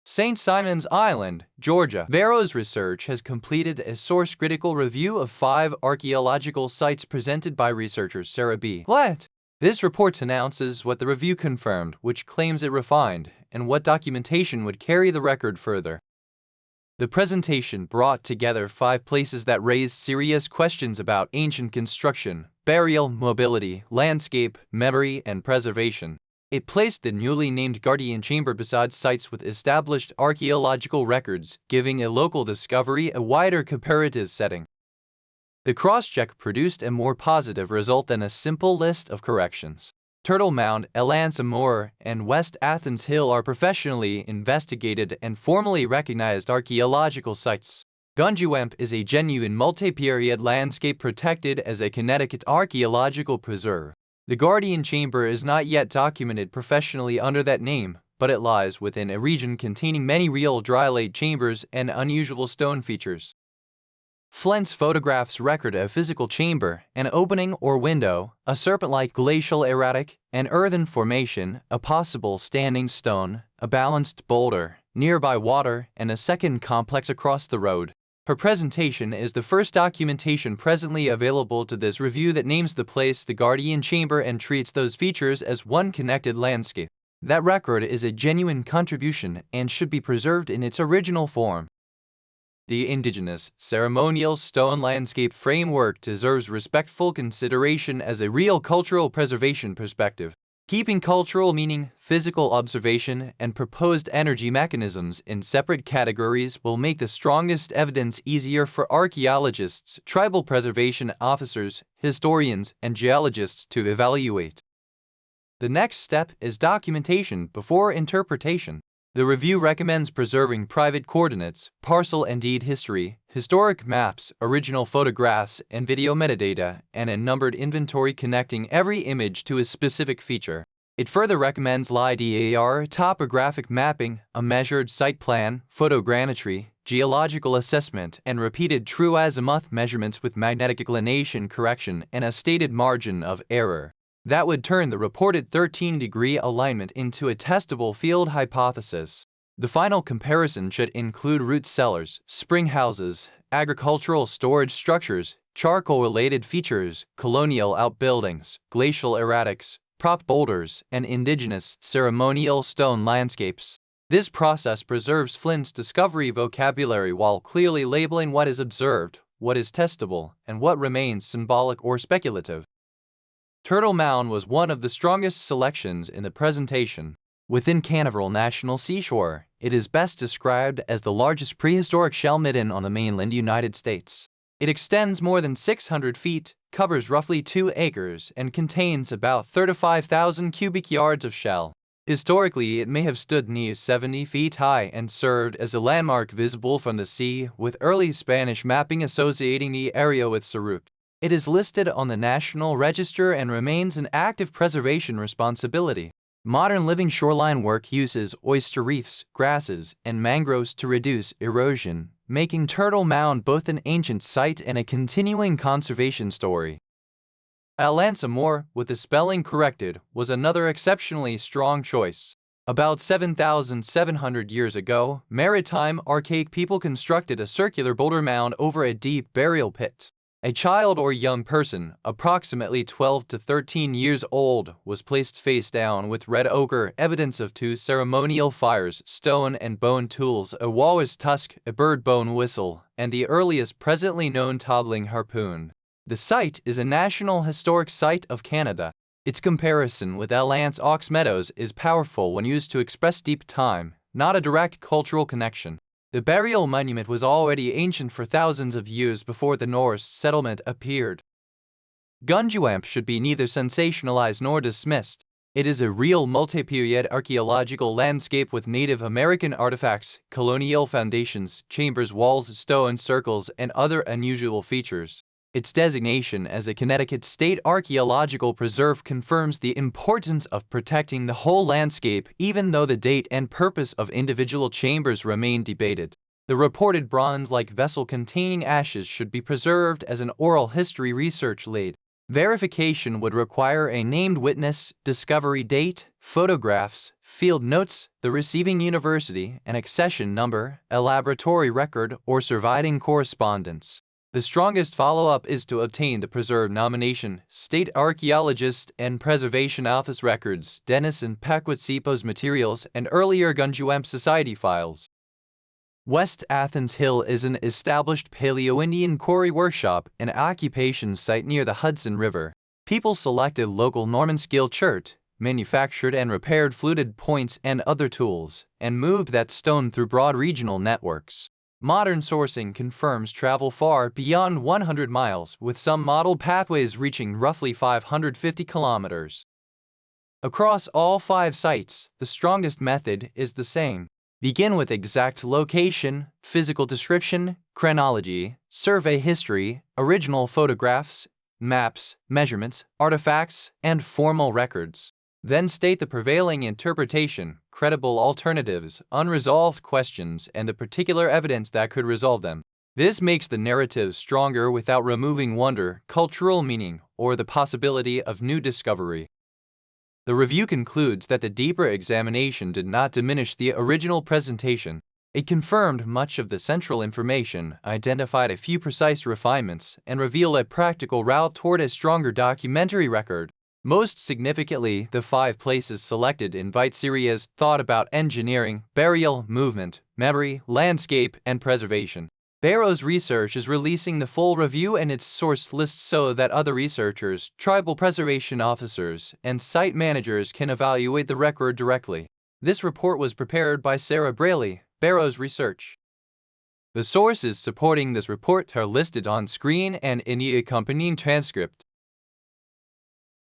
St. Simon's Island, Georgia. Barrow's research has completed a source-critical review of 5 archaeological sites presented by researcher Sarah B. Flint. This report announces what the review confirmed, which claims it refined, and what documentation would carry the record further. The presentation brought together 5 places that raised serious questions about ancient construction, burial, mobility, landscape, memory, and preservation. It placed the newly named Guardian Chamber beside sites with established archaeological records, giving a local discovery a wider comparative setting. The cross-check produced a more positive result than a simple list of corrections. Turtle Mound, Elansomore, and West Athens Hill are professionally investigated and formally recognized archaeological sites. Gunjuamp is a genuine multi-period landscape protected as a Connecticut archaeological preserve. The Guardian Chamber is not yet documented professionally under that name, but it lies within a region containing many real dry-laid chambers and unusual stone features. Flint's photographs record a physical chamber, an opening or window, a serpent-like glacial erratic, an earthen formation, a possible standing stone, a balanced boulder, nearby water, and a second complex across the road. Her presentation is the first documentation presently available to this review that names the place the Guardian Chamber and treats those features as one connected landscape. That record is a genuine contribution and should be preserved in its original form. The indigenous, ceremonial stone landscape framework deserves respectful consideration as a real cultural preservation perspective. Keeping cultural meaning, physical observation, and proposed energy mechanisms in separate categories will make the strongest evidence easier for archaeologists, tribal preservation officers, historians, and geologists to evaluate. The next step is documentation before interpretation. The review recommends preserving private coordinates, parcel and deed history, historic maps, original photographs and video metadata, and a numbered inventory connecting every image to a specific feature. It further recommends LiDAR topographic mapping, a measured site plan, photogrammetry, geological assessment, and repeated true azimuth measurements with magnetic inclination correction and a stated margin of error. That would turn the reported 13-degree alignment into a testable field hypothesis. The final comparison should include root cellars, spring houses, agricultural storage structures, charcoal-related features, colonial outbuildings, glacial erratics, prop boulders, and indigenous ceremonial stone landscapes. This process preserves Flint's discovery vocabulary while clearly labeling what is observed, what is testable, and what remains symbolic or speculative. Turtle Mound was one of the strongest selections in the presentation. Within Canaveral National Seashore, it is best described as the largest prehistoric shell midden on the mainland United States. It extends more than 600 feet, covers roughly 2 acres, and contains about 35,000 cubic yards of shell. Historically, it may have stood near 70 feet high and served as a landmark visible from the sea, with early Spanish mapping associating the area with Saruk. It is listed on the National Register and remains an active preservation responsibility. Modern living shoreline work uses oyster reefs, grasses, and mangroves to reduce erosion, making Turtle Mound both an ancient site and a continuing conservation story. Elansomore, with the spelling corrected, was another exceptionally strong choice. About 7,700 years ago, maritime archaic people constructed a circular boulder mound over a deep burial pit. A child or young person, approximately 12 to 13 years old, was placed face down with red ochre, evidence of 2 ceremonial fires, stone and bone tools, a walrus tusk, a bird bone whistle, and the earliest presently known toddling harpoon. The site is a National Historic Site of Canada. Its comparison with Elance Ox Meadows is powerful when used to express deep time, not a direct cultural connection. The burial monument was already ancient for thousands of years before the Norse settlement appeared. Gunjuamp should be neither sensationalized nor dismissed. It is a real multi-period archaeological landscape with Native American artifacts, colonial foundations, chambers, walls, stone circles, and other unusual features. Its designation as a Connecticut State Archaeological Preserve confirms the importance of protecting the whole landscape, even though the date and purpose of individual chambers remain debated. The reported bronze-like vessel containing ashes should be preserved as an oral history research aid. Verification would require a named witness, discovery date, photographs, field notes, the receiving university, an accession number, a laboratory record, or surviving correspondence. The strongest follow-up is to obtain the preserved nomination, State Archaeologist and Preservation Office records, Dennis and Paquetzipo's materials, and earlier Gunjuamp Society files. West Athens Hill is an established Paleo-Indian quarry workshop and occupation site near the Hudson River. People selected local Norman-scale chert, manufactured and repaired fluted points and other tools, and moved that stone through broad regional networks. Modern sourcing confirms travel far beyond 100 miles, with some model pathways reaching roughly 550 kilometers. Across all 5 sites, the strongest method is the same. Begin with exact location, physical description, chronology, survey history, original photographs, maps, measurements, artifacts, and formal records. Then state the prevailing interpretation, credible alternatives, unresolved questions, and the particular evidence that could resolve them. This makes the narrative stronger without removing wonder, cultural meaning, or the possibility of new discovery. The review concludes that the deeper examination did not diminish the original presentation. It confirmed much of the central information, identified a few precise refinements, and revealed a practical route toward a stronger documentary record. Most significantly, the 5 places selected invite areas thought about engineering, burial, movement, memory, landscape, and preservation. Barrow's research is releasing the full review and its source list so that other researchers, tribal preservation officers, and site managers can evaluate the record directly. This report was prepared by Sarah Braley, Barrow's Research. The sources supporting this report are listed on screen and in the accompanying transcript.